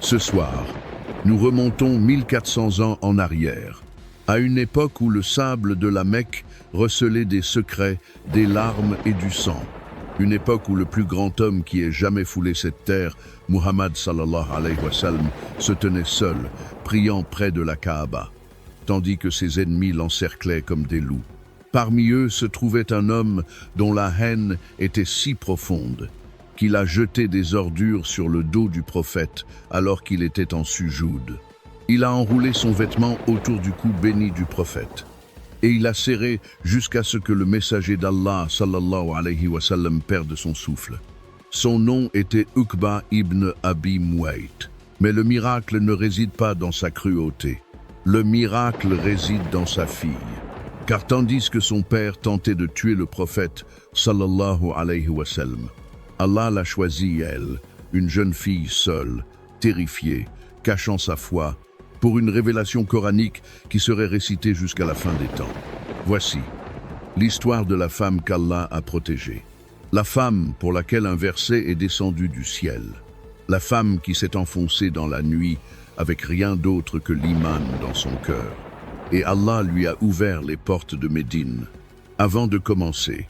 Ce soir, nous remontons 1400 ans en arrière, à une époque où le sable de la Mecque recelait des secrets, des larmes et du sang. Une époque où le plus grand homme qui ait jamais foulé cette terre, Muhammad sallallahu alayhi wa sallam, se tenait seul, priant près de la Kaaba, tandis que ses ennemis l'encerclaient comme des loups. Parmi eux se trouvait un homme dont la haine était si profonde qu'il a jeté des ordures sur le dos du prophète alors qu'il était en sujoude. Il a enroulé son vêtement autour du cou béni du prophète et il a serré jusqu'à ce que le messager d'Allah sallallahu alayhi wa sallam perde son souffle. Son nom était Uqba ibn Abi Muayt. Mais le miracle ne réside pas dans sa cruauté. Le miracle réside dans sa fille. Car tandis que son père tentait de tuer le prophète sallallahu alayhi wa sallam, Allah l'a choisie, elle, une jeune fille seule, terrifiée, cachant sa foi, pour une révélation coranique qui serait récitée jusqu'à la fin des temps. Voici l'histoire de la femme qu'Allah a protégée. La femme pour laquelle un verset est descendu du ciel. La femme qui s'est enfoncée dans la nuit avec rien d'autre que l'iman dans son cœur. Et Allah lui a ouvert les portes de Médine. Avant de commencer,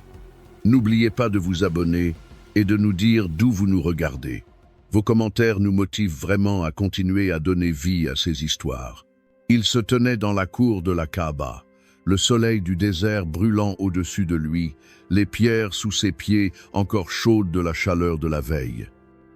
n'oubliez pas de vous abonner et de nous dire d'où vous nous regardez. Vos commentaires nous motivent vraiment à continuer à donner vie à ces histoires. Il se tenait dans la cour de la Kaaba, le soleil du désert brûlant au-dessus de lui, les pierres sous ses pieds encore chaudes de la chaleur de la veille.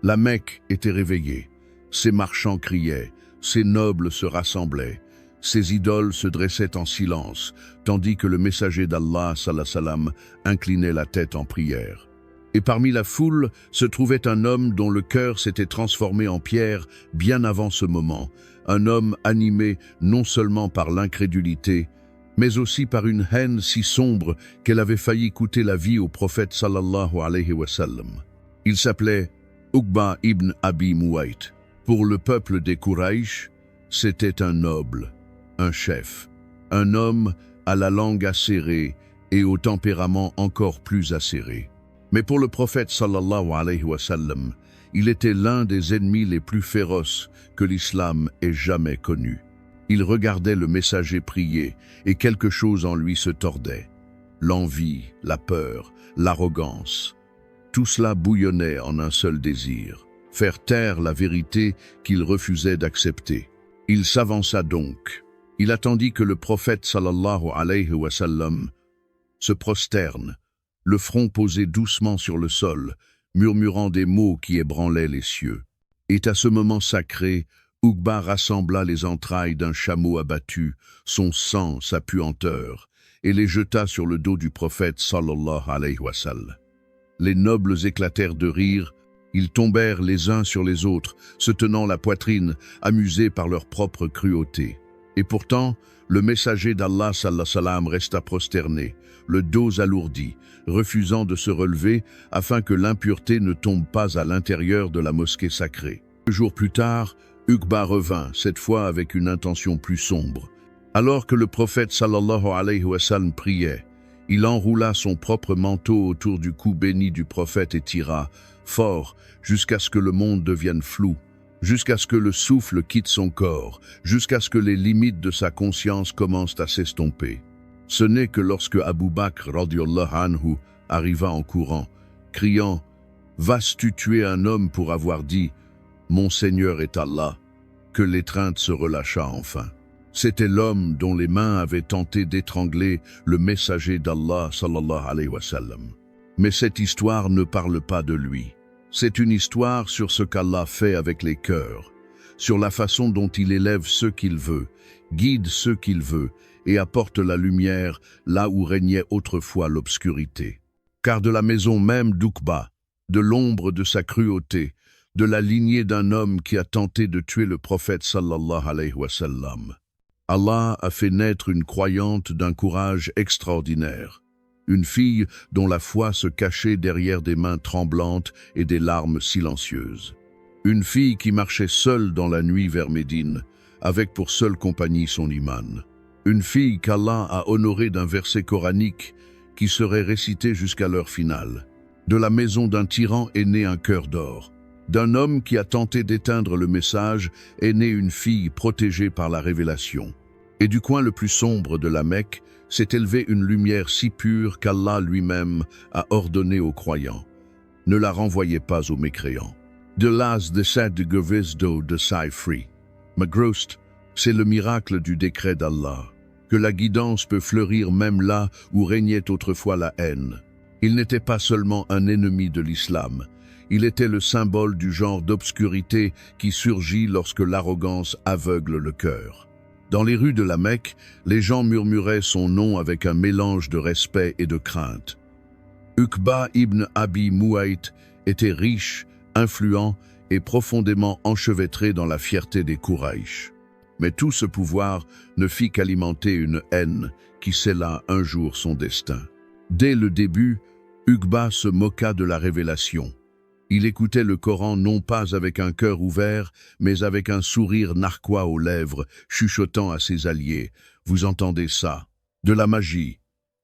La Mecque était réveillée, ses marchands criaient, ses nobles se rassemblaient, ses idoles se dressaient en silence, tandis que le messager d'Allah, sallallahu alayhi wa sallam, inclinait la tête en prière. Et parmi la foule se trouvait un homme dont le cœur s'était transformé en pierre bien avant ce moment, un homme animé non seulement par l'incrédulité, mais aussi par une haine si sombre qu'elle avait failli coûter la vie au prophète sallallahu alayhi wa sallam. Il s'appelait Uqba ibn Abi Muayt. Pour le peuple des Quraysh, c'était un noble, un chef, un homme à la langue acérée et au tempérament encore plus acéré. Mais pour le prophète sallallahu alayhi wa sallam, il était l'un des ennemis les plus féroces que l'islam ait jamais connus. Il regardait le messager prier et quelque chose en lui se tordait. L'envie, la peur, l'arrogance. Tout cela bouillonnait en un seul désir, faire taire la vérité qu'il refusait d'accepter. Il s'avança donc. Il attendit que le prophète sallallahu alayhi wa sallam se prosterne, le front posé doucement sur le sol, murmurant des mots qui ébranlaient les cieux. Et à ce moment sacré, Uqba rassembla les entrailles d'un chameau abattu, son sang, sa puanteur, et les jeta sur le dos du prophète sallallahu alayhi wa sallam. Les nobles éclatèrent de rire, ils tombèrent les uns sur les autres, se tenant la poitrine, amusés par leur propre cruauté. Et pourtant, le messager d'Allah sallallahu alayhi wa sallam resta prosterné, le dos alourdi, refusant de se relever afin que l'impureté ne tombe pas à l'intérieur de la mosquée sacrée. 2 jours plus tard, Uqba revint, cette fois avec une intention plus sombre. Alors que le prophète sallallahu alayhi wa sallam priait, il enroula son propre manteau autour du cou béni du prophète et tira, fort, jusqu'à ce que le monde devienne flou, jusqu'à ce que le souffle quitte son corps, jusqu'à ce que les limites de sa conscience commencent à s'estomper. Ce n'est que lorsque Abu Bakr radiyallahu anhu arriva en courant, criant « Vas-tu tuer un homme pour avoir dit « Mon Seigneur est Allah », que l'étreinte se relâcha enfin. C'était l'homme dont les mains avaient tenté d'étrangler le messager d'Allah sallallahu alayhi wa sallam. Mais cette histoire ne parle pas de lui. C'est une histoire sur ce qu'Allah fait avec les cœurs, sur la façon dont il élève ceux qu'il veut, guide ceux qu'il veut et apporte la lumière là où régnait autrefois l'obscurité. Car de la maison même d'Uqba, de l'ombre de sa cruauté, de la lignée d'un homme qui a tenté de tuer le prophète sallallahu alayhi wa sallam, Allah a fait naître une croyante d'un courage extraordinaire, une fille dont la foi se cachait derrière des mains tremblantes et des larmes silencieuses. Une fille qui marchait seule dans la nuit vers Médine, avec pour seule compagnie son iman. Une fille qu'Allah a honorée d'un verset coranique qui serait récité jusqu'à l'heure finale. De la maison d'un tyran est né un cœur d'or. D'un homme qui a tenté d'éteindre le message est née une fille protégée par la révélation. Et du coin le plus sombre de la Mecque s'est élevée une lumière si pure qu'Allah lui-même a ordonné aux croyants. Ne la renvoyez pas aux mécréants. De las de cette de Govisdo de Sai Free. Magrost, c'est le miracle du décret d'Allah, que la guidance peut fleurir même là où régnait autrefois la haine. Il n'était pas seulement un ennemi de l'islam, il était le symbole du genre d'obscurité qui surgit lorsque l'arrogance aveugle le cœur. Dans les rues de la Mecque, les gens murmuraient son nom avec un mélange de respect et de crainte. Uqba ibn Abi Muayt était riche, influent et profondément enchevêtré dans la fierté des Quraïsh. Mais tout ce pouvoir ne fit qu'alimenter une haine qui scella un jour son destin. Dès le début, Uqba se moqua de la révélation. Il écoutait le Coran non pas avec un cœur ouvert, mais avec un sourire narquois aux lèvres, chuchotant à ses alliés « Vous entendez ça? De la magie,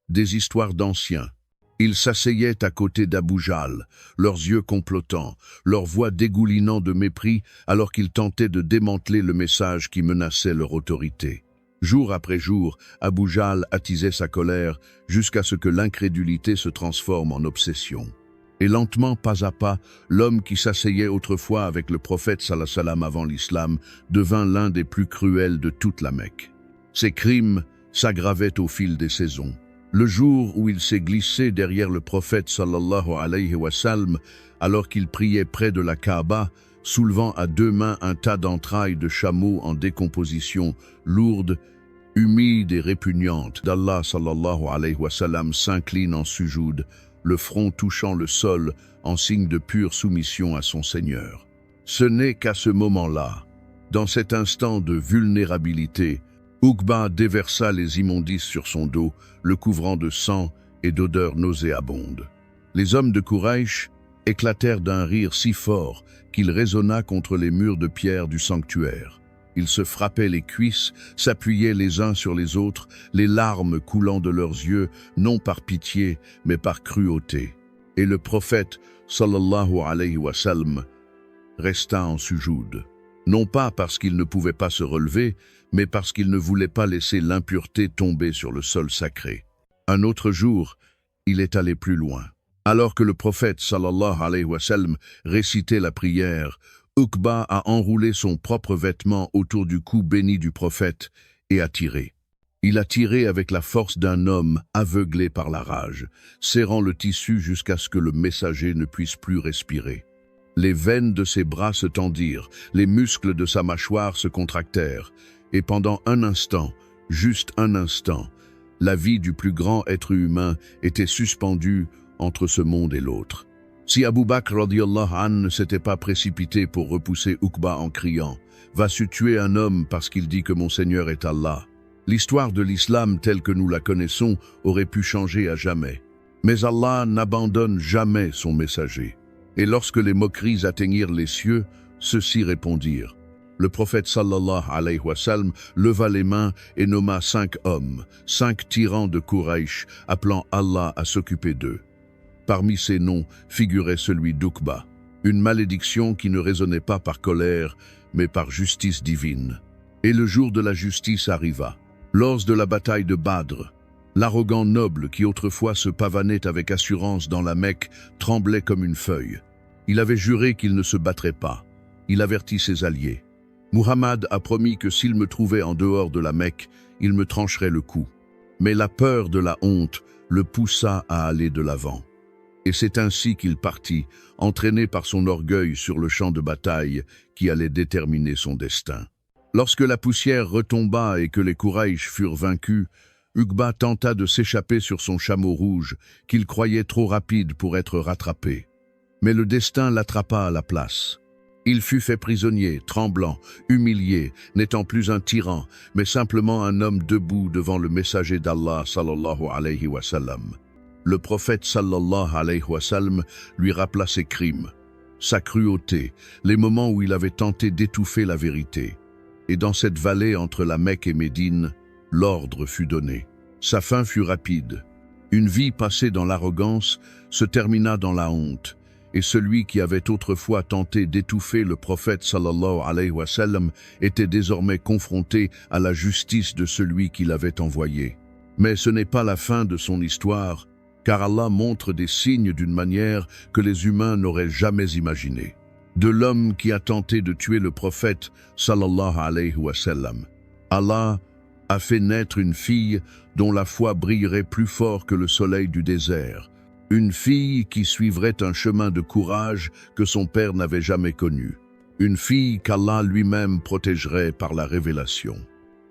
des histoires d'anciens. » Ils s'asseyaient à côté d'Abu Jahl, leurs yeux complotants, leurs voix dégoulinant de mépris alors qu'ils tentaient de démanteler le message qui menaçait leur autorité. Jour après jour, Abu Jahl attisait sa colère jusqu'à ce que l'incrédulité se transforme en obsession. Et lentement, pas à pas, l'homme qui s'asseyait autrefois avec le prophète sallallahu alayhi wa sallam avant l'islam devint l'un des plus cruels de toute la Mecque. Ses crimes s'aggravaient au fil des saisons. Le jour où il s'est glissé derrière le prophète sallallahu alayhi wa sallam alors qu'il priait près de la Kaaba, soulevant à deux mains un tas d'entrailles de chameaux en décomposition, lourdes, humides et répugnantes, d'Allah sallallahu alayhi wa sallam s'incline en sujoud, le front touchant le sol en signe de pure soumission à son Seigneur. Ce n'est qu'à ce moment-là, dans cet instant de vulnérabilité, Uqba déversa les immondices sur son dos, le couvrant de sang et d'odeurs nauséabondes. Les hommes de Quraïsh éclatèrent d'un rire si fort qu'il résonna contre les murs de pierre du sanctuaire. Ils se frappaient les cuisses, s'appuyaient les uns sur les autres, les larmes coulant de leurs yeux, non par pitié, mais par cruauté. Et le prophète, sallallahu alayhi wa sallam, resta en sujoud. Non pas parce qu'il ne pouvait pas se relever, mais parce qu'il ne voulait pas laisser l'impureté tomber sur le sol sacré. Un autre jour, il est allé plus loin. Alors que le prophète, sallallahu alayhi wa sallam, récitait la prière, Uqba a enroulé son propre vêtement autour du cou béni du prophète et a tiré. Il a tiré avec la force d'un homme aveuglé par la rage, serrant le tissu jusqu'à ce que le messager ne puisse plus respirer. Les veines de ses bras se tendirent, les muscles de sa mâchoire se contractèrent, et pendant un instant, juste un instant, la vie du plus grand être humain était suspendue entre ce monde et l'autre. Si Abu Bakr radiyallahu anhu ne s'était pas précipité pour repousser Uqba en criant « Vas-tu tuer un homme parce qu'il dit que mon Seigneur est Allah ?» L'histoire de l'islam telle que nous la connaissons aurait pu changer à jamais. Mais Allah n'abandonne jamais son messager. Et lorsque les moqueries atteignirent les cieux, ceux-ci répondirent. Le prophète sallallahu alayhi wa sallam leva les mains et nomma 5 hommes, 5 tyrans de Quraïsh, appelant Allah à s'occuper d'eux. Parmi ces noms figurait celui d'Uqba, une malédiction qui ne résonnait pas par colère, mais par justice divine. Et le jour de la justice arriva. Lors de la bataille de Badr, l'arrogant noble qui autrefois se pavanait avec assurance dans la Mecque tremblait comme une feuille. Il avait juré qu'il ne se battrait pas. Il avertit ses alliés. Muhammad a promis que s'il me trouvait en dehors de la Mecque, il me trancherait le cou. Mais la peur de la honte le poussa à aller de l'avant. Et c'est ainsi qu'il partit, entraîné par son orgueil sur le champ de bataille qui allait déterminer son destin. Lorsque la poussière retomba et que les Quraïsh furent vaincus, Uqba tenta de s'échapper sur son chameau rouge, qu'il croyait trop rapide pour être rattrapé. Mais le destin l'attrapa à la place. Il fut fait prisonnier, tremblant, humilié, n'étant plus un tyran, mais simplement un homme debout devant le messager d'Allah sallallahu alayhi wa sallam. Le prophète sallallahu alayhi wa sallam lui rappela ses crimes, sa cruauté, les moments où il avait tenté d'étouffer la vérité. Et dans cette vallée entre la Mecque et Médine, l'ordre fut donné. Sa fin fut rapide. Une vie passée dans l'arrogance se termina dans la honte, et celui qui avait autrefois tenté d'étouffer le prophète sallallahu alayhi wa sallam était désormais confronté à la justice de celui qui l'avait envoyé. Mais ce n'est pas la fin de son histoire, car Allah montre des signes d'une manière que les humains n'auraient jamais imaginée. De l'homme qui a tenté de tuer le prophète sallallahu alayhi wa sallam, Allah a fait naître une fille dont la foi brillerait plus fort que le soleil du désert, une fille qui suivrait un chemin de courage que son père n'avait jamais connu, une fille qu'Allah lui-même protégerait par la révélation.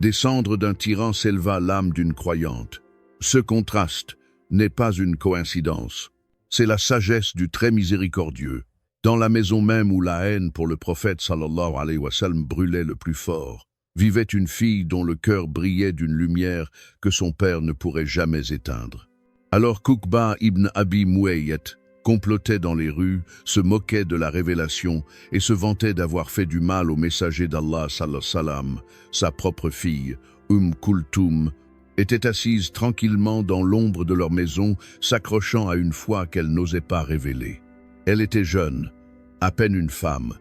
Descendre d'un tyran s'éleva l'âme d'une croyante. Ce contraste n'est pas une coïncidence, c'est la sagesse du très miséricordieux. Dans la maison même où la haine pour le prophète sallallahu alayhi wa sallam brûlait le plus fort, vivait une fille dont le cœur brillait d'une lumière que son père ne pourrait jamais éteindre. Alors qu'Uqba ibn Abi Muayyat complotait dans les rues, se moquait de la révélation et se vantait d'avoir fait du mal au messager d'Allah sallallahu salam, sa propre fille, Kulthum, était assise tranquillement dans l'ombre de leur maison, s'accrochant à une foi qu'elle n'osait pas révéler. Elle était jeune, à peine une femme,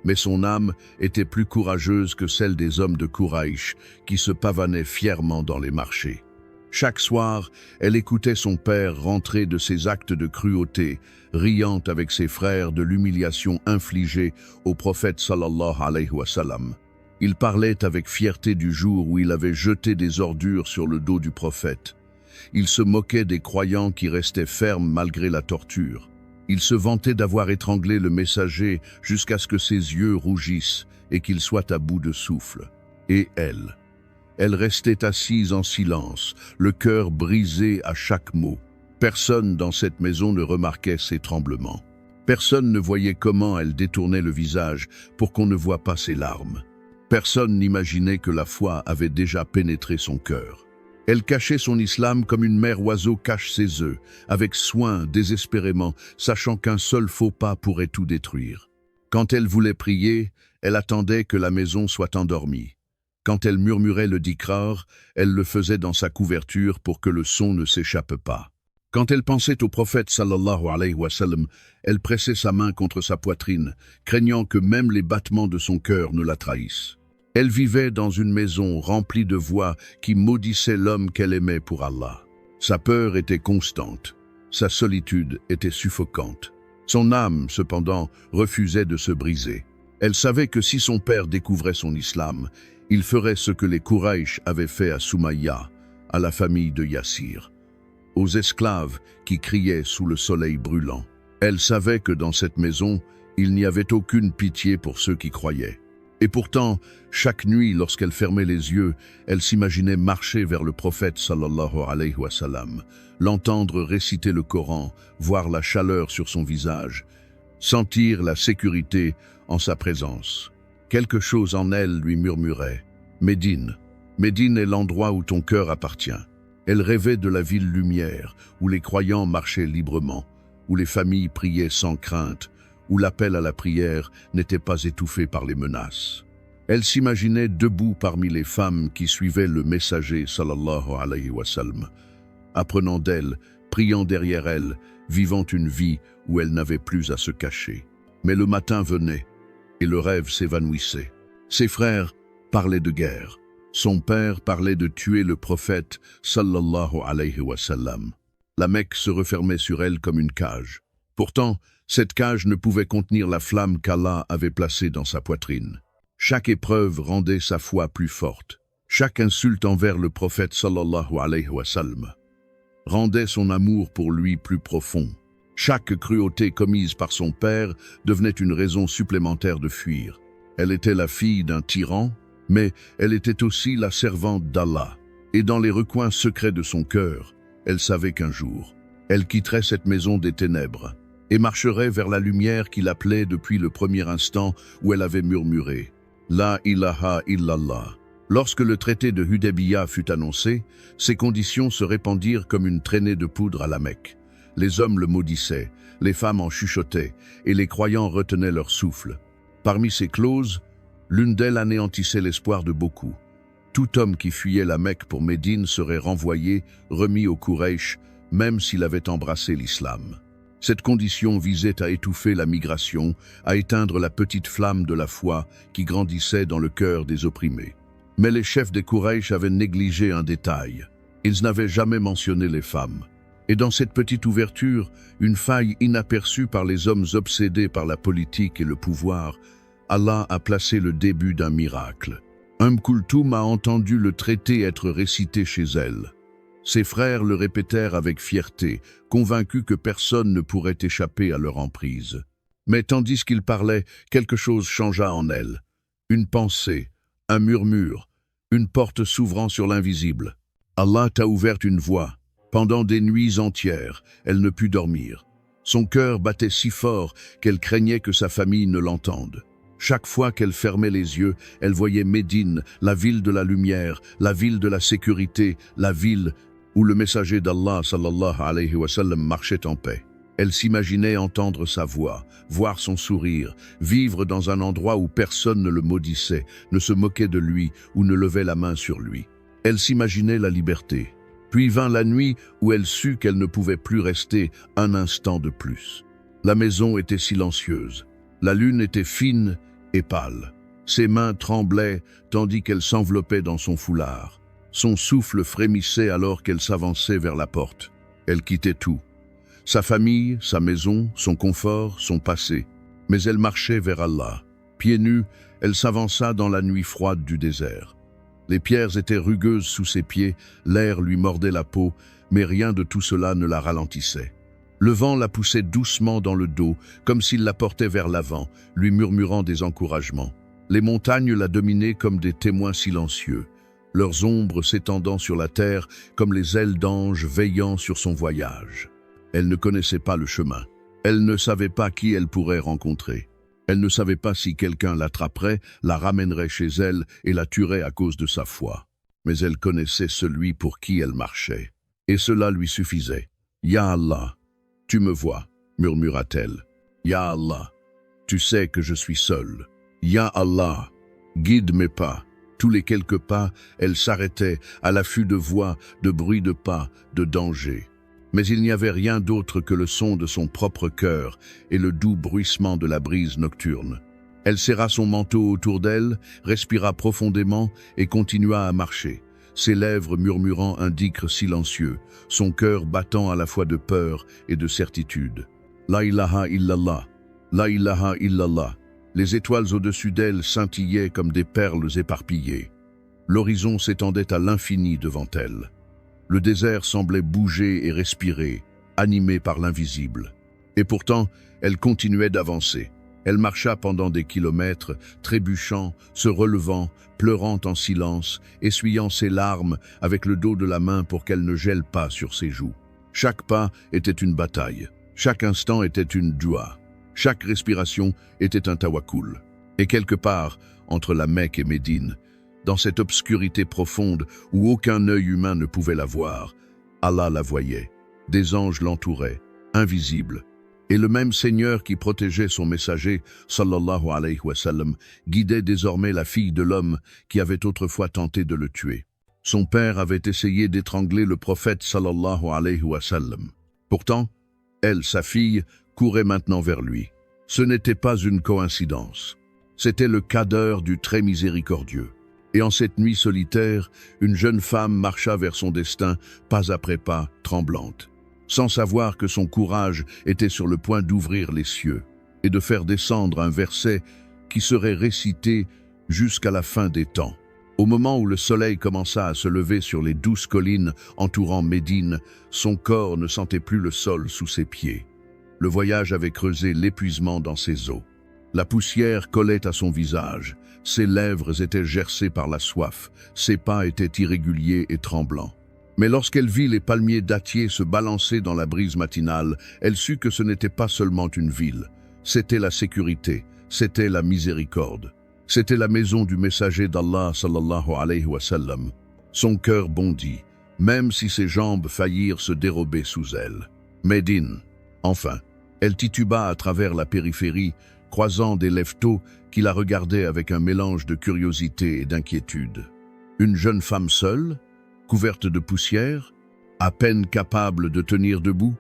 mais son âme était plus courageuse que celle des hommes de Quraïch qui se pavanaient fièrement dans les marchés. Chaque soir, elle écoutait son père rentrer de ses actes de cruauté, riant avec ses frères de l'humiliation infligée au prophète sallallahu alayhi wa sallam. Il parlait avec fierté du jour où il avait jeté des ordures sur le dos du prophète. Il se moquait des croyants qui restaient fermes malgré la torture. Il se vantait d'avoir étranglé le messager jusqu'à ce que ses yeux rougissent et qu'il soit à bout de souffle. Et elle restait assise en silence, le cœur brisé à chaque mot. Personne dans cette maison ne remarquait ses tremblements. Personne ne voyait comment elle détournait le visage pour qu'on ne voie pas ses larmes. Personne n'imaginait que la foi avait déjà pénétré son cœur. Elle cachait son islam comme une mère oiseau cache ses œufs, avec soin, désespérément, sachant qu'un seul faux pas pourrait tout détruire. Quand elle voulait prier, elle attendait que la maison soit endormie. Quand elle murmurait le dhikr, elle le faisait dans sa couverture pour que le son ne s'échappe pas. Quand elle pensait au prophète sallallahu alayhi wa sallam, elle pressait sa main contre sa poitrine, craignant que même les battements de son cœur ne la trahissent. Elle vivait dans une maison remplie de voix qui maudissaient l'homme qu'elle aimait pour Allah. Sa peur était constante, sa solitude était suffocante. Son âme, cependant, refusait de se briser. Elle savait que si son père découvrait son islam, il ferait ce que les Quraïch avaient fait à Soumaïa, à la famille de Yassir, aux esclaves qui criaient sous le soleil brûlant. Elle savait que dans cette maison, il n'y avait aucune pitié pour ceux qui croyaient. Et pourtant, chaque nuit, lorsqu'elle fermait les yeux, elle s'imaginait marcher vers le prophète sallallahu alayhi wa sallam, l'entendre réciter le Coran, voir la chaleur sur son visage, sentir la sécurité en sa présence. Quelque chose en elle lui murmurait « Médine, Médine est l'endroit où ton cœur appartient ». Elle rêvait de la ville lumière, où les croyants marchaient librement, où les familles priaient sans crainte, où l'appel à la prière n'était pas étouffé par les menaces. Elle s'imaginait debout parmi les femmes qui suivaient le messager sallallahu alayhi wa sallam, apprenant d'elle, priant derrière elle, vivant une vie où elle n'avait plus à se cacher. Mais le matin venait, et le rêve s'évanouissait. Ses frères parlaient de guerre. Son père parlait de tuer le prophète sallallahu alayhi wa sallam. La Mecque se refermait sur elle comme une cage. Pourtant, cette cage ne pouvait contenir la flamme qu'Allah avait placée dans sa poitrine. Chaque épreuve rendait sa foi plus forte. Chaque insulte envers le prophète sallallahu alayhi wa sallam rendait son amour pour lui plus profond. Chaque cruauté commise par son père devenait une raison supplémentaire de fuir. Elle était la fille d'un tyran, mais elle était aussi la servante d'Allah. Et dans les recoins secrets de son cœur, elle savait qu'un jour, elle quitterait cette maison des ténèbres et marcherait vers la lumière qui l'appelait depuis le premier instant où elle avait murmuré « La ilaha illallah ». Lorsque le traité de Hudaybiyah fut annoncé, ses conditions se répandirent comme une traînée de poudre à la Mecque. Les hommes le maudissaient, les femmes en chuchotaient, et les croyants retenaient leur souffle. Parmi ces clauses, l'une d'elles anéantissait l'espoir de beaucoup. Tout homme qui fuyait la Mecque pour Médine serait renvoyé, remis au Quraysh, même s'il avait embrassé l'islam. Cette condition visait à étouffer la migration, à éteindre la petite flamme de la foi qui grandissait dans le cœur des opprimés. Mais les chefs des Quraysh avaient négligé un détail. Ils n'avaient jamais mentionné les femmes. Et dans cette petite ouverture, une faille inaperçue par les hommes obsédés par la politique et le pouvoir, Allah a placé le début d'un miracle. Kulthum a entendu le traité être récité chez elle. Ses frères le répétèrent avec fierté, convaincus que personne ne pourrait échapper à leur emprise. Mais tandis qu'il parlait, quelque chose changea en elle. Une pensée, un murmure, une porte s'ouvrant sur l'invisible. Allah t'a ouvert une voie. Pendant des nuits entières, elle ne put dormir. Son cœur battait si fort qu'elle craignait que sa famille ne l'entende. Chaque fois qu'elle fermait les yeux, elle voyait Médine, la ville de la lumière, la ville de la sécurité, la ville où le messager d'Allah sallallahu alayhi wa sallam marchait en paix. Elle s'imaginait entendre sa voix, voir son sourire, vivre dans un endroit où personne ne le maudissait, ne se moquait de lui ou ne levait la main sur lui. Elle s'imaginait la liberté. Puis vint la nuit où elle sut qu'elle ne pouvait plus rester un instant de plus. La maison était silencieuse. La lune était fine et pâle. Ses mains tremblaient tandis qu'elle s'enveloppait dans son foulard. Son souffle frémissait alors qu'elle s'avançait vers la porte. Elle quittait tout. Sa famille, sa maison, son confort, son passé. Mais elle marchait vers Allah. Pieds nus, elle s'avança dans la nuit froide du désert. Les pierres étaient rugueuses sous ses pieds, l'air lui mordait la peau, mais rien de tout cela ne la ralentissait. Le vent la poussait doucement dans le dos, comme s'il la portait vers l'avant, lui murmurant des encouragements. Les montagnes la dominaient comme des témoins silencieux, leurs ombres s'étendant sur la terre comme les ailes d'anges veillant sur son voyage. Elle ne connaissait pas le chemin. Elle ne savait pas qui elle pourrait rencontrer. Elle ne savait pas si quelqu'un l'attraperait, la ramènerait chez elle et la tuerait à cause de sa foi. Mais elle connaissait celui pour qui elle marchait. Et cela lui suffisait. « Ya Allah, tu me vois, murmura-t-elle. Ya Allah, tu sais que je suis seule. Ya Allah, guide mes pas. » Tous les quelques pas, elle s'arrêtait, à l'affût de voix, de bruit de pas, de danger. Mais il n'y avait rien d'autre que le son de son propre cœur et le doux bruissement de la brise nocturne. Elle serra son manteau autour d'elle, respira profondément et continua à marcher, ses lèvres murmurant un dhikr silencieux, son cœur battant à la fois de peur et de certitude. La ilaha illallah, la ilaha illallah. Les étoiles au-dessus d'elle scintillaient comme des perles éparpillées. L'horizon s'étendait à l'infini devant elle. Le désert semblait bouger et respirer, animé par l'invisible. Et pourtant, elle continuait d'avancer. Elle marcha pendant des kilomètres, trébuchant, se relevant, pleurant en silence, essuyant ses larmes avec le dos de la main pour qu'elle ne gèle pas sur ses joues. Chaque pas était une bataille. Chaque instant était une doua. Chaque respiration était un tawakkul. Et quelque part, entre la Mecque et Médine, dans cette obscurité profonde où aucun œil humain ne pouvait la voir, Allah la voyait. Des anges l'entouraient, invisibles. Et le même Seigneur qui protégeait son messager, sallallahu alayhi wa sallam, guidait désormais la fille de l'homme qui avait autrefois tenté de le tuer. Son père avait essayé d'étrangler le prophète, sallallahu alayhi wa sallam. Pourtant, elle, sa fille, courait maintenant vers lui. Ce n'était pas une coïncidence. C'était le cadre du très miséricordieux. Et en cette nuit solitaire, une jeune femme marcha vers son destin, pas après pas, tremblante, sans savoir que son courage était sur le point d'ouvrir les cieux et de faire descendre un verset qui serait récité jusqu'à la fin des temps. Au moment où le soleil commença à se lever sur les douces collines entourant Médine, son corps ne sentait plus le sol sous ses pieds. Le voyage avait creusé l'épuisement dans ses os. La poussière collait à son visage, ses lèvres étaient gercées par la soif, ses pas étaient irréguliers et tremblants. Mais lorsqu'elle vit les palmiers dattiers se balancer dans la brise matinale, elle sut que ce n'était pas seulement une ville, c'était la sécurité, c'était la miséricorde. C'était la maison du messager d'Allah sallallahu alayhi wa sallam. Son cœur bondit, même si ses jambes faillirent se dérober sous elle. Médine, enfin. Elle tituba à travers la périphérie, croisant des lèvres-tôt qui la regardaient avec un mélange de curiosité et d'inquiétude. Une jeune femme seule, couverte de poussière, à peine capable de tenir debout.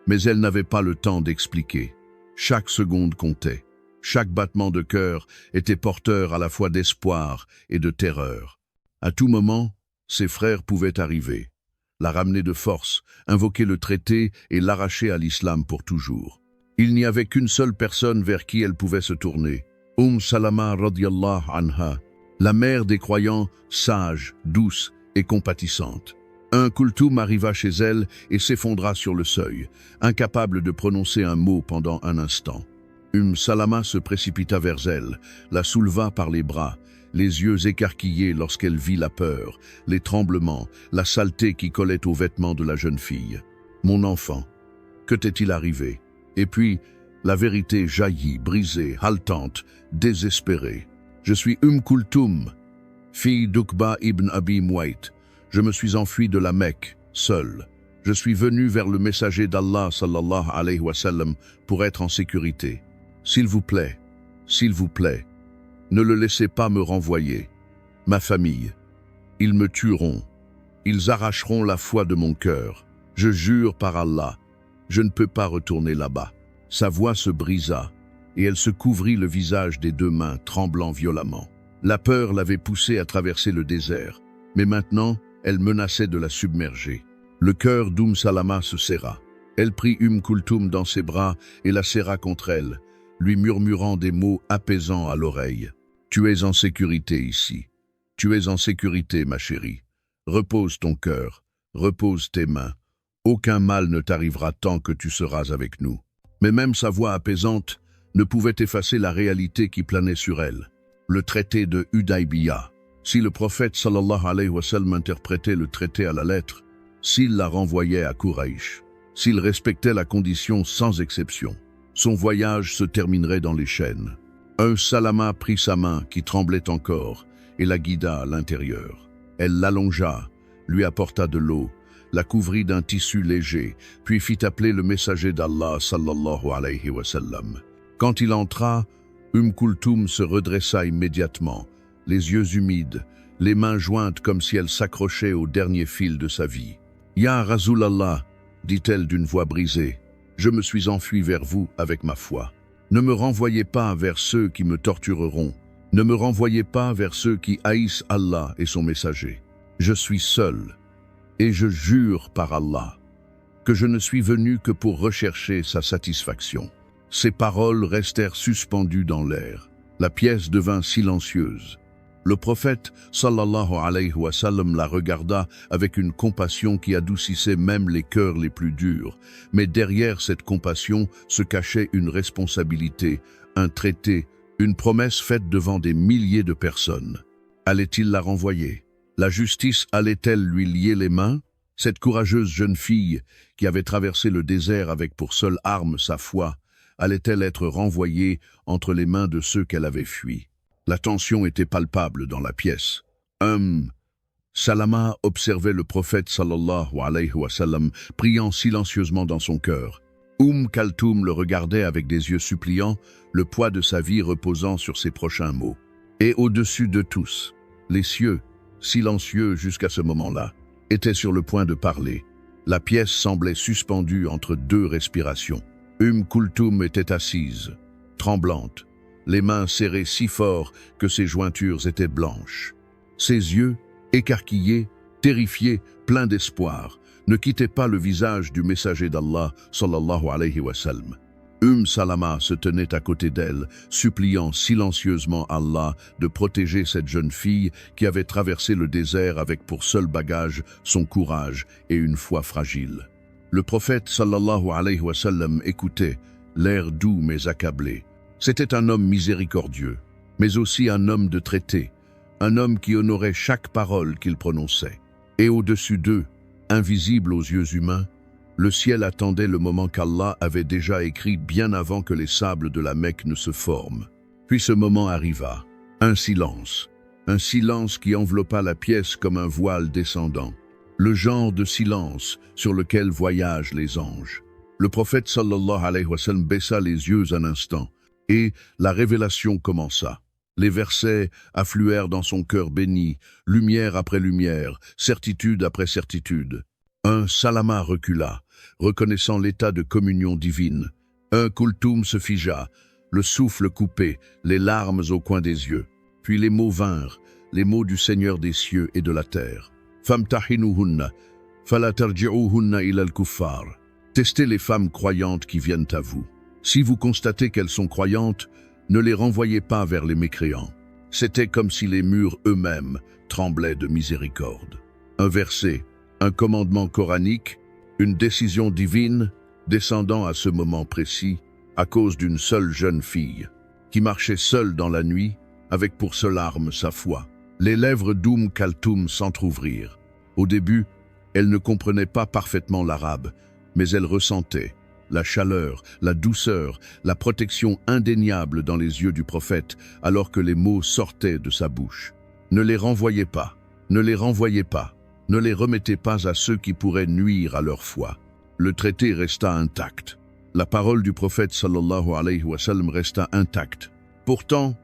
mais elle n'avait pas le temps d'expliquer. Chaque seconde comptait. Chaque battement de cœur était porteur à la fois d'espoir et de terreur. À tout moment, ses frères pouvaient arriver, la ramener de force, invoquer le traité et l'arracher à l'islam pour toujours. Il n'y avait qu'une seule personne vers qui elle pouvait se tourner, Salama radiyallahu anha, la mère des croyants, sage, douce et compatissante. Kulthum arriva chez elle et s'effondra sur le seuil, incapable de prononcer un mot pendant un instant. Salama se précipita vers elle, la souleva par les bras, les yeux écarquillés lorsqu'elle vit la peur, les tremblements, la saleté qui collait aux vêtements de la jeune fille. « Mon enfant, que t'est-il arrivé ?» Et puis, la vérité jaillit, brisée, haletante, désespérée. « Je suis Kulthum, fille d'Uqba ibn Abi Muayt. Je me suis enfui de la Mecque, seule. Je suis venu vers le messager d'Allah sallallahu alayhi wa sallam pour être en sécurité. S'il vous plaît, ne le laissez pas me renvoyer. Ma famille, ils me tueront. Ils arracheront la foi de mon cœur. Je jure par Allah, je ne peux pas retourner là-bas. » Sa voix se brisa, et elle se couvrit le visage des deux mains, tremblant violemment. La peur l'avait poussée à traverser le désert, mais maintenant, elle menaçait de la submerger. Le cœur Salama se serra. Elle prit Kulthum dans ses bras et la serra contre elle, lui murmurant des mots apaisants à l'oreille. « Tu es en sécurité ici. Tu es en sécurité, ma chérie. Repose ton cœur, repose tes mains. Aucun mal ne t'arrivera tant que tu seras avec nous. » Mais même sa voix apaisante ne pouvait effacer la réalité qui planait sur elle. Le traité de Hudaybiyah. Si le prophète sallallahu alayhi wa sallam interprétait le traité à la lettre, s'il la renvoyait à Quraysh, s'il respectait la condition sans exception, son voyage se terminerait dans les chaînes. Salama prit sa main, qui tremblait encore, et la guida à l'intérieur. Elle l'allongea, lui apporta de l'eau, la couvrit d'un tissu léger, puis fit appeler le messager d'Allah sallallahu alayhi wa sallam. Quand il entra, Kulthum se redressa immédiatement, les yeux humides, les mains jointes comme si elle s'accrochait au dernier fil de sa vie. « Ya Rasulallah » dit-elle d'une voix brisée, « je me suis enfuie vers vous avec ma foi. Ne me renvoyez pas vers ceux qui me tortureront. Ne me renvoyez pas vers ceux qui haïssent Allah et son messager. Je suis seule, et je jure par Allah que je ne suis venu que pour rechercher sa satisfaction. » Ces paroles restèrent suspendues dans l'air. La pièce devint silencieuse. Le prophète sallallahu alayhi wa sallam la regarda avec une compassion qui adoucissait même les cœurs les plus durs. Mais derrière cette compassion se cachait une responsabilité, un traité, une promesse faite devant des milliers de personnes. Allait-il la renvoyer? La justice allait-elle lui lier les mains? Cette courageuse jeune fille, qui avait traversé le désert avec pour seule arme sa foi, allait-elle être renvoyée entre les mains de ceux qu'elle avait fuis? La tension était palpable dans la pièce. Salama observait le prophète sallallahu alayhi wa sallam priant silencieusement dans son cœur. Kulthum le regardait avec des yeux suppliants, le poids de sa vie reposant sur ses prochains mots. Et au-dessus de tous, les cieux, silencieux jusqu'à ce moment-là, étaient sur le point de parler. La pièce semblait suspendue entre deux respirations. Kulthum était assise, tremblante, les mains serrées si fort que ses jointures étaient blanches. Ses yeux, écarquillés, terrifiés, pleins d'espoir, ne quittaient pas le visage du messager d'Allah, sallallahu alayhi wa sallam. Salama se tenait à côté d'elle, suppliant silencieusement Allah de protéger cette jeune fille qui avait traversé le désert avec pour seul bagage son courage et une foi fragile. Le prophète sallallahu alayhi wa sallam écoutait, l'air doux mais accablé. C'était un homme miséricordieux, mais aussi un homme de traité, un homme qui honorait chaque parole qu'il prononçait. Et au-dessus d'eux, invisible aux yeux humains, le ciel attendait le moment qu'Allah avait déjà écrit bien avant que les sables de la Mecque ne se forment. Puis ce moment arriva, un silence qui enveloppa la pièce comme un voile descendant, le genre de silence sur lequel voyagent les anges. Le prophète sallallahu alayhi wa sallam baissa les yeux un instant, et la révélation commença. Les versets affluèrent dans son cœur béni, lumière après lumière, certitude après certitude. Un Salama recula, reconnaissant l'état de communion divine. Un Kulthum se figea, le souffle coupé, les larmes au coin des yeux. Puis les mots vinrent, les mots du Seigneur des cieux et de la terre. Famtahinuhunna, fala tarji'uhunna ila al-kuffar. Testez les femmes croyantes qui viennent à vous. Si vous constatez qu'elles sont croyantes, ne les renvoyez pas vers les mécréants. C'était comme si les murs eux-mêmes tremblaient de miséricorde. Un verset, un commandement coranique, une décision divine descendant à ce moment précis à cause d'une seule jeune fille qui marchait seule dans la nuit avec pour seule arme sa foi. Les lèvres Kalthum s'entr'ouvrirent. Au début, elle ne comprenait pas parfaitement l'arabe, mais elle ressentait la chaleur, la douceur, la protection indéniable dans les yeux du prophète alors que les mots sortaient de sa bouche. Ne les renvoyez pas, ne les renvoyez pas, ne les remettez pas à ceux qui pourraient nuire à leur foi. Le traité resta intact. La parole du prophète sallallahu alayhi wa sallam resta intacte. Pourtant,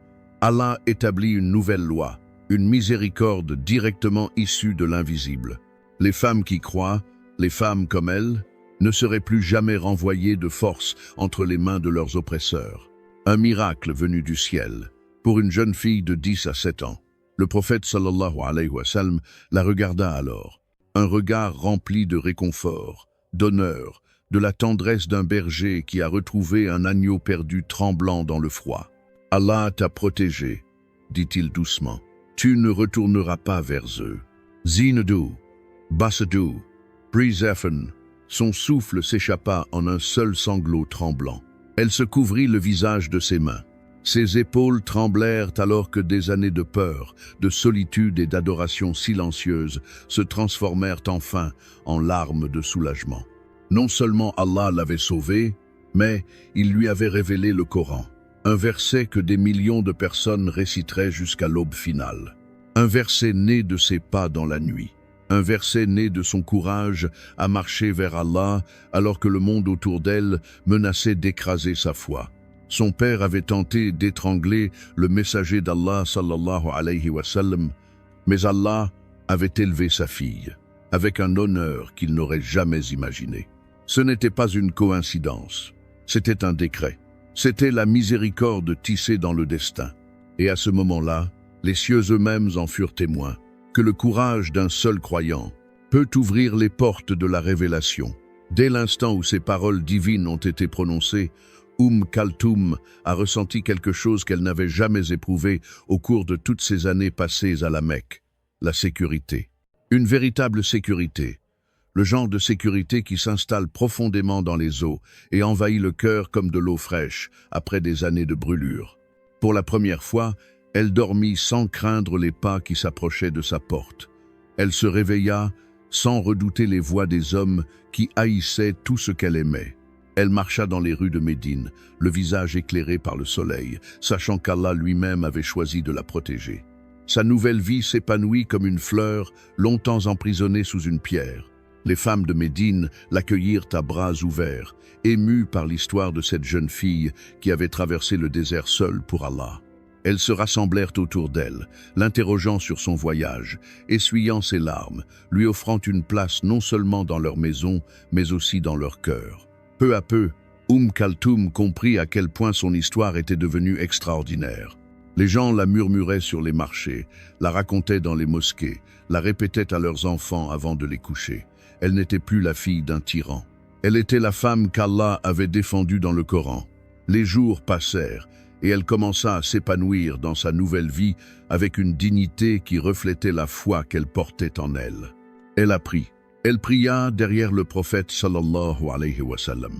Allah établit une nouvelle loi, une miséricorde directement issue de l'invisible. Les femmes qui croient, les femmes comme elles, ne seraient plus jamais renvoyées de force entre les mains de leurs oppresseurs. Un miracle venu du ciel, pour une jeune fille de 10 à 7 ans. Le prophète sallallahu alayhi wa sallam la regarda alors, un regard rempli de réconfort, d'honneur, de la tendresse d'un berger qui a retrouvé un agneau perdu tremblant dans le froid. « Allah t'a protégé, dit-il doucement. Tu ne retourneras pas vers eux. Zinadu, Basadu, Brizefen. » Son souffle s'échappa en un seul sanglot tremblant. Elle se couvrit le visage de ses mains. Ses épaules tremblèrent alors que des années de peur, de solitude et d'adoration silencieuse se transformèrent enfin en larmes de soulagement. Non seulement Allah l'avait sauvée, mais il lui avait révélé le Coran, un verset que des millions de personnes réciteraient jusqu'à l'aube finale. Un verset né de ses pas dans la nuit. Un verset né de son courage à marcher vers Allah alors que le monde autour d'elle menaçait d'écraser sa foi. Son père avait tenté d'étrangler le messager d'Allah sallallahu alayhi wa sallam, mais Allah avait élevé sa fille avec un honneur qu'il n'aurait jamais imaginé. Ce n'était pas une coïncidence, c'était un décret. C'était la miséricorde tissée dans le destin. Et à ce moment-là, les cieux eux-mêmes en furent témoins. Que le courage d'un seul croyant peut ouvrir les portes de la révélation. Dès l'instant où ces paroles divines ont été prononcées, Kalthum a ressenti quelque chose qu'elle n'avait jamais éprouvé au cours de toutes ces années passées à la Mecque, la sécurité. Une véritable sécurité, le genre de sécurité qui s'installe profondément dans les os et envahit le cœur comme de l'eau fraîche après des années de brûlure. Pour la première fois, elle dormit sans craindre les pas qui s'approchaient de sa porte. Elle se réveilla sans redouter les voix des hommes qui haïssaient tout ce qu'elle aimait. Elle marcha dans les rues de Médine, le visage éclairé par le soleil, sachant qu'Allah lui-même avait choisi de la protéger. Sa nouvelle vie s'épanouit comme une fleur, longtemps emprisonnée sous une pierre. Les femmes de Médine l'accueillirent à bras ouverts, émues par l'histoire de cette jeune fille qui avait traversé le désert seule pour Allah. Elles se rassemblèrent autour d'elle, l'interrogeant sur son voyage, essuyant ses larmes, lui offrant une place non seulement dans leur maison, mais aussi dans leur cœur. Peu à peu, Kalthum comprit à quel point son histoire était devenue extraordinaire. Les gens la murmuraient sur les marchés, la racontaient dans les mosquées, la répétaient à leurs enfants avant de les coucher. Elle n'était plus la fille d'un tyran. Elle était la femme qu'Allah avait défendue dans le Coran. Les jours passèrent, et elle commença à s'épanouir dans sa nouvelle vie avec une dignité qui reflétait la foi qu'elle portait en elle. Elle apprit. Elle pria derrière le prophète sallallahu alayhi wa sallam.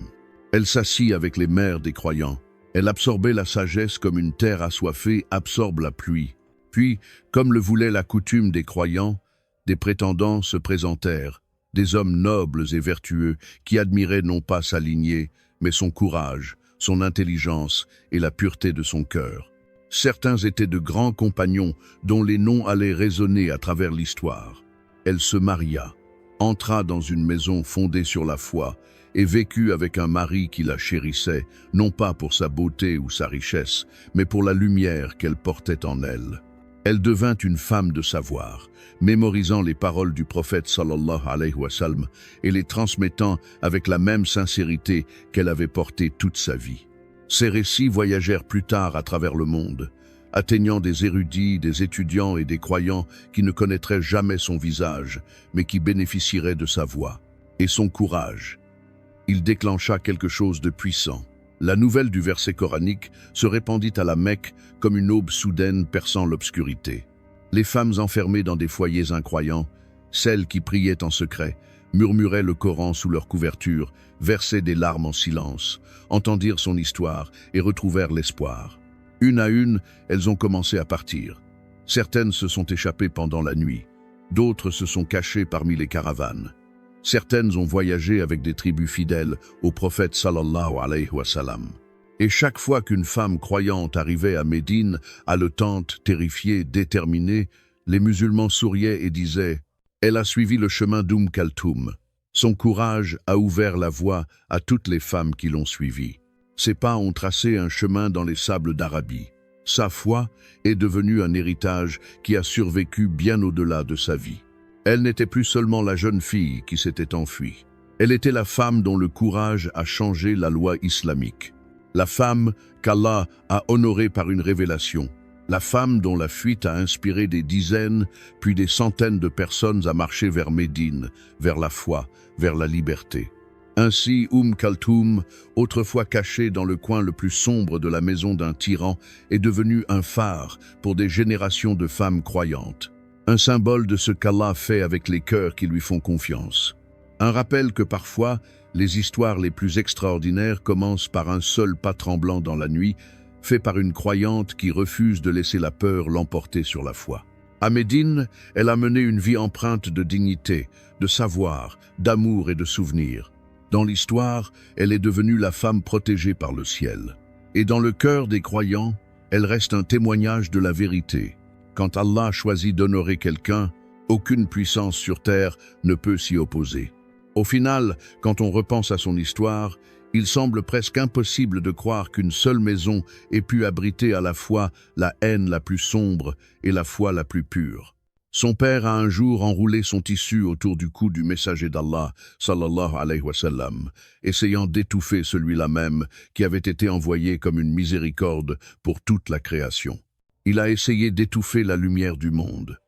Elle s'assit avec les mères des croyants. Elle absorbait la sagesse comme une terre assoiffée absorbe la pluie. Puis, comme le voulait la coutume des croyants, des prétendants se présentèrent, des hommes nobles et vertueux qui admiraient non pas sa lignée, mais son courage, son intelligence et la pureté de son cœur. Certains étaient de grands compagnons dont les noms allaient résonner à travers l'histoire. Elle se maria, entra dans une maison fondée sur la foi et vécut avec un mari qui la chérissait, non pas pour sa beauté ou sa richesse, mais pour la lumière qu'elle portait en elle. Elle devint une femme de savoir, mémorisant les paroles du prophète sallallahu alayhi wa sallam et les transmettant avec la même sincérité qu'elle avait portée toute sa vie. Ces récits voyagèrent plus tard à travers le monde, atteignant des érudits, des étudiants et des croyants qui ne connaîtraient jamais son visage, mais qui bénéficieraient de sa voix et son courage. Il déclencha quelque chose de puissant. La nouvelle du verset coranique se répandit à la Mecque comme une aube soudaine perçant l'obscurité. Les femmes enfermées dans des foyers incroyants, celles qui priaient en secret, murmuraient le Coran sous leur couverture, versaient des larmes en silence, entendirent son histoire et retrouvèrent l'espoir. Une à une, elles ont commencé à partir. Certaines se sont échappées pendant la nuit, d'autres se sont cachées parmi les caravanes. Certaines ont voyagé avec des tribus fidèles au prophète sallallahu alayhi wa sallam. Et chaque fois qu'une femme croyante arrivait à Médine, haletante, terrifiée, déterminée, les musulmans souriaient et disaient « Elle a suivi le chemin Kaltoum. Son courage a ouvert la voie à toutes les femmes qui l'ont suivie. Ses pas ont tracé un chemin dans les sables d'Arabie. Sa foi est devenue un héritage qui a survécu bien au-delà de sa vie. Elle n'était plus seulement la jeune fille qui s'était enfuie. Elle était la femme dont le courage a changé la loi islamique. La femme qu'Allah a honorée par une révélation. La femme dont la fuite a inspiré des dizaines, puis des centaines de personnes à marcher vers Médine, vers la foi, vers la liberté. Ainsi, Kaltoum, autrefois cachée dans le coin le plus sombre de la maison d'un tyran, est devenue un phare pour des générations de femmes croyantes. Un symbole de ce qu'Allah fait avec les cœurs qui lui font confiance. Un rappel que parfois, les histoires les plus extraordinaires commencent par un seul pas tremblant dans la nuit, fait par une croyante qui refuse de laisser la peur l'emporter sur la foi. À Médine, elle a mené une vie empreinte de dignité, de savoir, d'amour et de souvenirs. Dans l'histoire, elle est devenue la femme protégée par le ciel. Et dans le cœur des croyants, elle reste un témoignage de la vérité. Quand Allah choisit d'honorer quelqu'un, aucune puissance sur terre ne peut s'y opposer. Au final, quand on repense à son histoire, il semble presque impossible de croire qu'une seule maison ait pu abriter à la fois la haine la plus sombre et la foi la plus pure. Son père a un jour enroulé son tissu autour du cou du messager d'Allah, sallallahu alayhi wa sallam, essayant d'étouffer celui-là même qui avait été envoyé comme une miséricorde pour toute la création. Il a essayé d'étouffer la lumière du monde.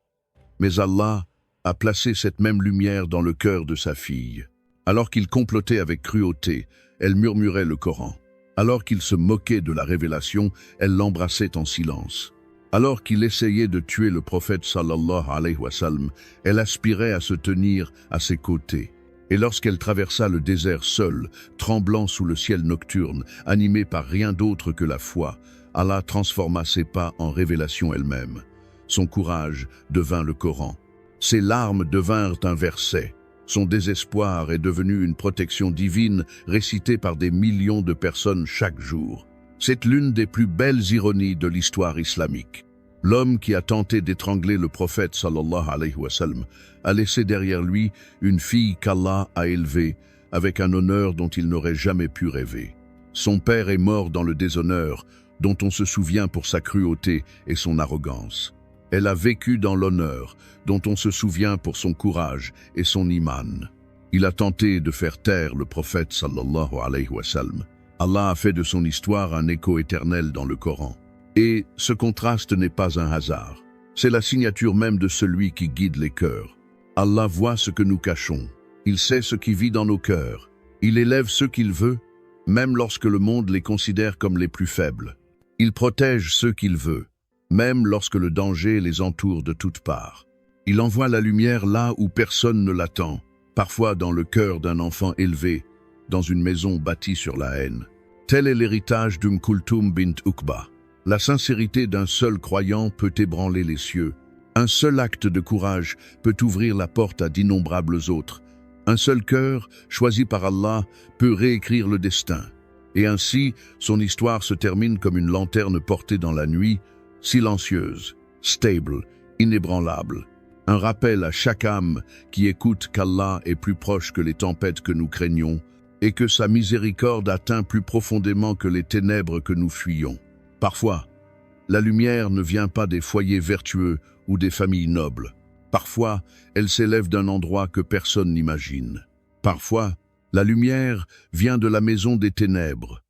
Mais Allah a placé cette même lumière dans le cœur de sa fille. Alors qu'il complotait avec cruauté, elle murmurait le Coran. Alors qu'il se moquait de la révélation, elle l'embrassait en silence. Alors qu'il essayait de tuer le prophète sallallahu alayhi wa sallam, elle aspirait à se tenir à ses côtés. Et lorsqu'elle traversa le désert seule, tremblant sous le ciel nocturne, animée par rien d'autre que la foi, Allah transforma ses pas en révélation elle-même. Son courage devint le Coran. Ses larmes devinrent un verset. Son désespoir est devenu une protection divine récitée par des millions de personnes chaque jour. C'est l'une des plus belles ironies de l'histoire islamique. L'homme qui a tenté d'étrangler le prophète sallallahu alayhi wa sallam a laissé derrière lui une fille qu'Allah a élevée avec un honneur dont il n'aurait jamais pu rêver. Son père est mort dans le déshonneur, dont on se souvient pour sa cruauté et son arrogance. Elle a vécu dans l'honneur, dont on se souvient pour son courage et son iman. Il a tenté de faire taire le prophète sallallahu alayhi wa sallam. Allah a fait de son histoire un écho éternel dans le Coran. Et ce contraste n'est pas un hasard. C'est la signature même de celui qui guide les cœurs. Allah voit ce que nous cachons. Il sait ce qui vit dans nos cœurs. Il élève ceux qu'il veut, même lorsque le monde les considère comme les plus faibles. Il protège ceux qu'il veut, même lorsque le danger les entoure de toutes parts. Il envoie la lumière là où personne ne l'attend, parfois dans le cœur d'un enfant élevé, dans une maison bâtie sur la haine. Tel est l'héritage Kulthum bint Uqba. La sincérité d'un seul croyant peut ébranler les cieux. Un seul acte de courage peut ouvrir la porte à d'innombrables autres. Un seul cœur, choisi par Allah, peut réécrire le destin. Et ainsi, son histoire se termine comme une lanterne portée dans la nuit, silencieuse, stable, inébranlable. Un rappel à chaque âme qui écoute qu'Allah est plus proche que les tempêtes que nous craignons et que sa miséricorde atteint plus profondément que les ténèbres que nous fuyons. Parfois, La lumière ne vient pas des foyers vertueux ou des familles nobles. Parfois, elle s'élève d'un endroit que personne n'imagine. Parfois, la lumière vient de la maison des ténèbres,